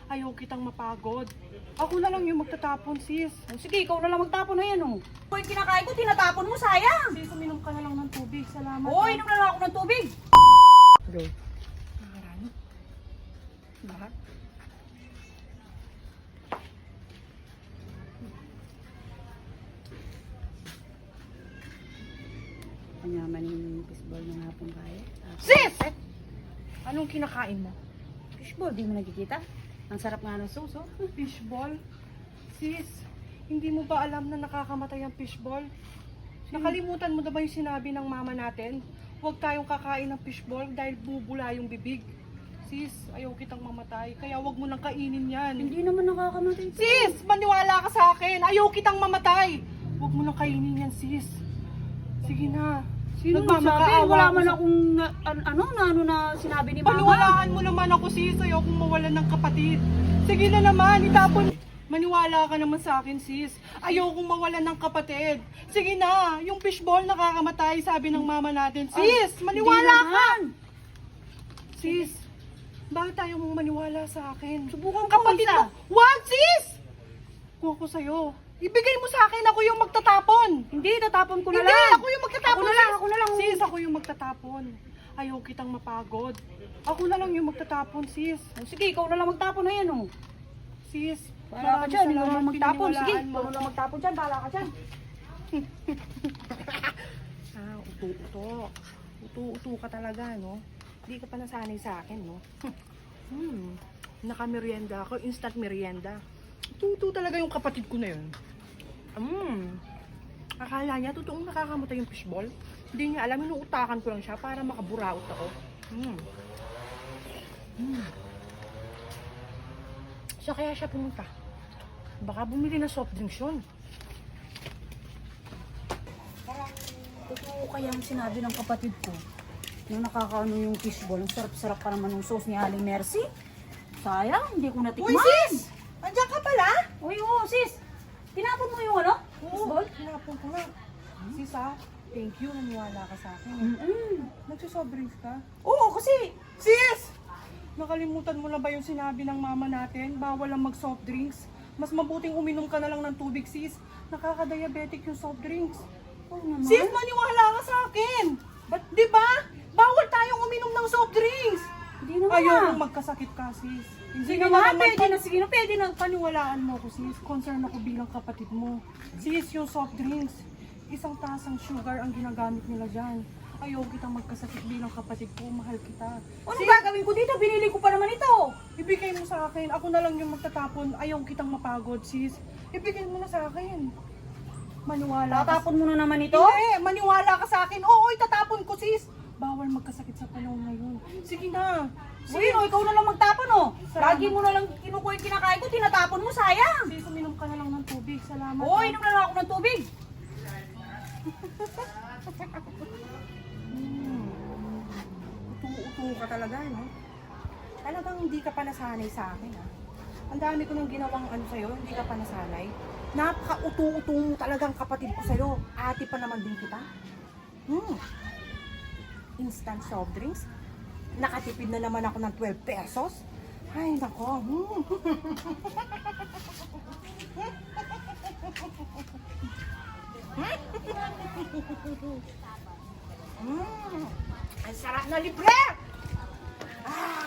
Ayaw kitang mapagod. Ako na lang yung magtatapon, sis. Sige, ikaw na lang magtapon na yan, oh. Kung yung kinakain ko, tinatapon mo, sayang. Sis, uminom ka na lang ng tubig. Salamat. Oo, inom na lang ako ng tubig. Go. Marami. Lahat. Kanyaman yung fishball ng hapon kaya. Sis! Anong kinakain mo? Fishball, di mo nakikita? Ang sarap nga ng sauce, oh. Fishball? Sis, hindi mo ba alam na nakakamatay ang fishball? Nakalimutan mo na ba yung sinabi ng mama natin? Huwag tayong kakain ng fishball dahil bubula yung bibig. Sis, ayaw kitang mamatay, kaya huwag mo nang kainin yan. Hindi naman nakakamatay. Sis, maniwala ka sa akin. Ayaw kitang mamatay. Huwag mo nang kainin yan, sis. Sige na. Sino Nagmamakaawa nagsabi? Wala ako man sa- akong ano na sinabi ni mama. Paniwalaan mo naman ako, sis. Ayaw kong mawalan ng kapatid. Sige na naman, itapon. Maniwala ka naman sa akin, sis. Ayaw kong mawalan ng kapatid. Sige na, yung fishball nakakamatay, sabi ng mama natin. Sis, maniwala Hindi ka. naman. Sis, bakit tayo mong maniwala sa akin? Subukan ko Kapatid isa. mo. Wag, sis! Kung ako sa'yo, ibigay mo sa akin, ako yung magtatapon. Hindi, tatapon ko na Hindi, lang. ako yung magtatapon. Ako na lang, sis. ako na lang. Sis, ako yung magtatapon. Ayaw kitang mapagod. Ako na lang yung magtatapon, sis. Sige, ikaw na lang magtapon na yan, oh. Sis, Bahala ka dyan, ikaw na lang salamat, magtapon. Sige, pinaniwalaan mo. ikaw na lang magtapon dyan, bahala ka dyan. Uto-uto. Uto-uto ka talaga, no? Hindi ka pa nasanay sa akin, no? Naka-merienda ako, instant merienda. Uto-uto talaga yung kapatid ko na yun. Akala niya, totoong nakakamatay yung fishball. Hindi niya alam, inuutakan ko lang siya para makaburaot ako. Siya kaya siya pumunta. Baka bumili na soft drinks yun. Totoo kaya ang sinabi ng kapatid ko. Yung nakakaano yung fishball, ang sarap-sarap pa naman ng sauce ni Aling Mercy. Sayang, hindi ko natikman. Andiyan ka pala? Uy, oo, sis. Tinapon mo yung ano? Fishball? Hinapon ko na. Sis, thank you, naniwala ka sa akin. Nagsusoft drinks ka? Oo, kasi Sis! Nakalimutan mo na ba yung sinabi ng mama natin? Bawal ang mag-soft drinks. Mas mabuting uminom ka na lang ng tubig, sis. Nakaka-diabetic yung soft drinks. Oo naman. Sis, maniwala ka sa akin! Ba't, di ba? Bawal tayong uminom ng soft drinks! Hindi naman Ayaw ah. kong magkasakit ka, sis. Sige naman, pwede na, sige na, pwede na. Paniwalaan mo ako, sis. Concern ako bilang kapatid mo. Sis, yung soft drinks, isang tasang sugar ang ginagamit nila dyan. Ayaw kitang magkasakit bilang kapatid ko. Mahal kita. Ano gagawin ko dito? Binili ko pa naman ito. Ibigay mo sa akin. Ako na lang yung magtatapon. Ayaw kitang mapagod, sis. Ibigay mo na sa akin. Maniwala ka. Tatapon mo na naman ito? Hindi, maniwala ka sa akin. Oo, itatapon ko, sis. Bawal magkasakit sa panahon ngayon. Sige na. Sige, no, ikaw na lang magtapon, oh. Salamat. Lagi mo na lang kinukuha yung kinakain ko, tinatapon mo, sayang. Sis, uminom ka na lang ng tubig. Salamat. Oo, inom na lang ako ng tubig. Utu-utu ka talaga, no? Talagang hindi ka pa nasanay sa akin, ha? Ang dami ko nang ginawang ano sa'yo, hindi ka pa nasanay. Napaka-utu-utu mo talagang kapatid ko sa'yo. Ate pa naman din kita. Instant soft drinks. Nakatipid na naman ako ng 12 pesos. Ay, nako. Ang sarap na libre! Ah!